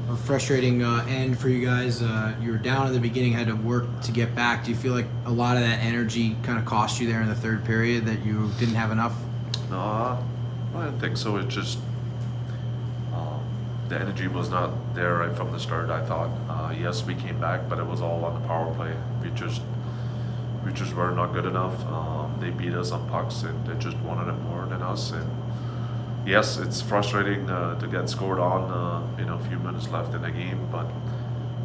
a frustrating end for you guys. You were down in the beginning, had to work to get back. Do you feel like a lot of that energy kind of cost you there in the third period, that you didn't have enough? No, I don't think so. It just the energy was not there right from the start. I thought, yes, we came back, but it was all on the power play. We just were not good enough. They beat us on pucks, and they just wanted it more than us. And yes, it's frustrating to get scored on. A few minutes left in the game, but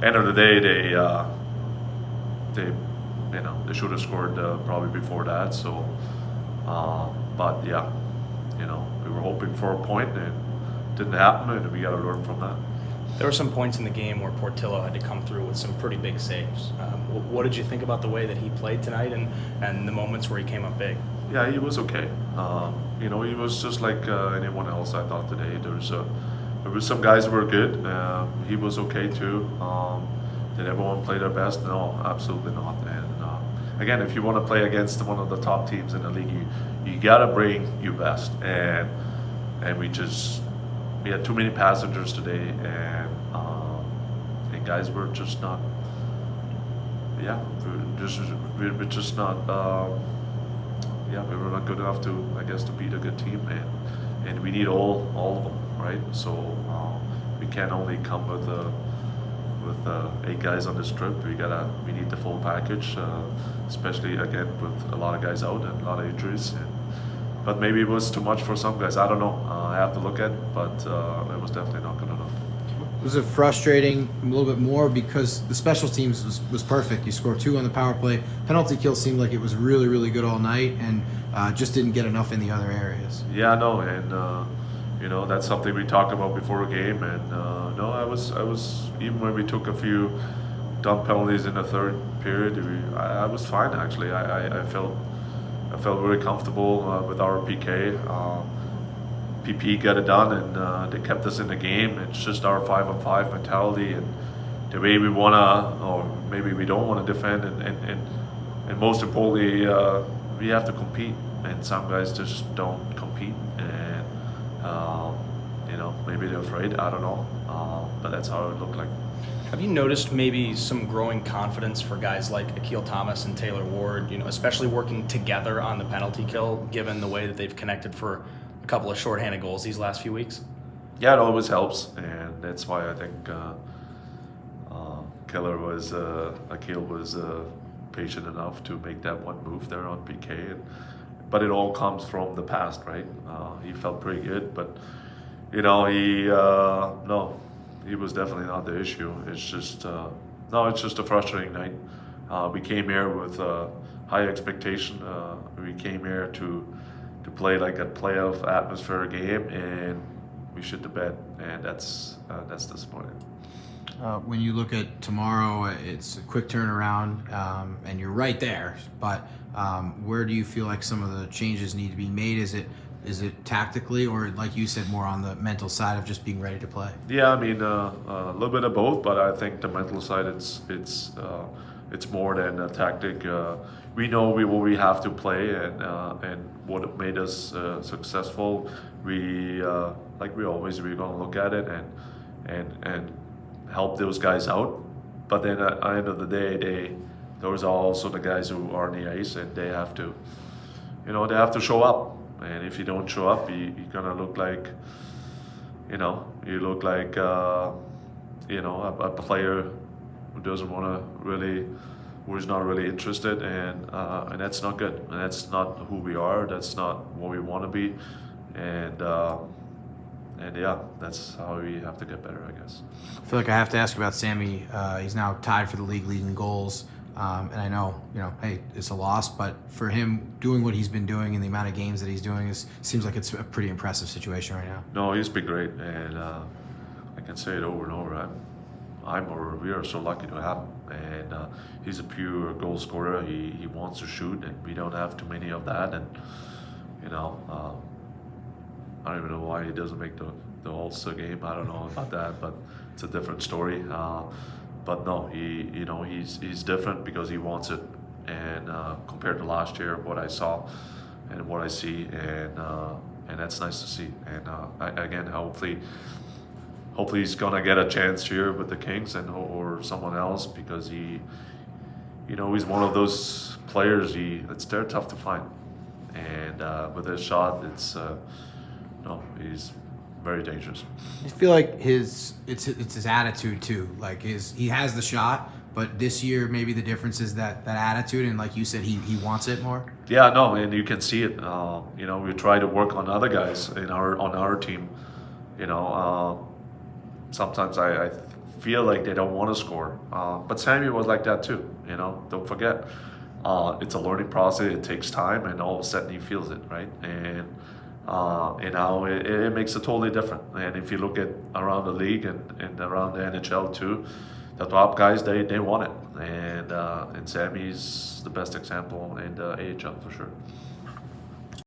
end of the day, they should have scored probably before that. So, but yeah, we were hoping for a point, and it didn't happen, and we got to learn from that. There were some points in the game where Portillo had to come through with some pretty big saves. What did you think about the way that he played tonight and the moments where he came up big? Yeah, he was okay. He was just like anyone else. I thought today there was some guys who were good. He was okay too. Did everyone play their best? No, absolutely not. And again, if you want to play against one of the top teams in the league, you gotta bring your best. And we had too many passengers today, and guys were just not. Yeah, we're just not. We were not good enough to beat a good team, and we need all of them, right? So we can't only come with 8 guys on this trip. We need the full package, especially again with a lot of guys out and a lot of injuries. But maybe it was too much for some guys. I don't know. I have to look at, but it was definitely not good enough. Was it frustrating a little bit more because the special teams was perfect? You scored 2 on the power play. Penalty kill seemed like it was really, really good all night, and just didn't get enough in the other areas. Yeah, no, and that's something we talked about before a game. And no, I was even when we took a few dumb penalties in the third period, I was fine actually. I felt very comfortable with our PK. PP got it done, and they kept us in the game. It's just our 5-on-5 mentality and the way we wanna, or maybe we don't want to defend, and most importantly, we have to compete. And some guys just don't compete, and maybe they're afraid. I don't know, but that's how it looked like. Have you noticed maybe some growing confidence for guys like Akil Thomas and Taylor Ward, especially working together on the penalty kill, given the way that they've connected for a couple of shorthanded goals these last few weeks? Yeah, it always helps, and that's why I think Akil was patient enough to make that one move there on PK. But it all comes from the past, right? He felt pretty good, but he was definitely not the issue. It's just it's just a frustrating night. We came here with high expectation. We came here to play like a playoff atmosphere game, and we shit the bed, and that's disappointing. When you look at tomorrow, it's a quick turnaround, and you're right there. But where do you feel like some of the changes need to be made? Is it tactically, or like you said, more on the mental side of just being ready to play? Yeah, I mean a little bit of both, but I think the mental side it's more than a tactic. We know what we have to play, and what made us successful. Like we always, we're gonna look at it and help those guys out. But then at the end of the day, those are also the guys who are on the ice, and they have to, they have to show up. And if you don't show up, you're gonna look like, you look like, a player who doesn't want to really, who is not really interested, and that's not good. And that's not who we are. That's not what we want to be, and yeah, that's how we have to get better, I guess. I feel like I have to ask about Sammy. He's now tied for the league leading goals. And I know, hey, it's a loss, but for him doing what he's been doing and the amount of games that he's doing seems like it's a pretty impressive situation right now. No, he's been great, and I can say it over and over. We are so lucky to have him, and he's a pure goal scorer. He wants to shoot, and we don't have too many of that. And I don't even know why he doesn't make the All-Star game. I don't know about that, but it's a different story. But no, he's different because he wants it, and compared to last year, what I saw and what I see, and that's nice to see. And again, hopefully, hopefully he's gonna get a chance here with the Kings and or someone else, because he's one of those players. They're tough to find, and with his shot, he's very dangerous. I feel like it's his attitude too. Like he has the shot, but this year maybe the difference is that attitude, and like you said, he wants it more. Yeah, no, and you can see it. We try to work on other guys on our team. Sometimes I feel like they don't want to score, but Sammy was like that too. Don't forget, it's a learning process. It takes time, and all of a sudden he feels it, right? And now it makes it totally different. And if you look at around the league and around the NHL too, the top guys they want it, and Sammy's the best example in the AHL for sure.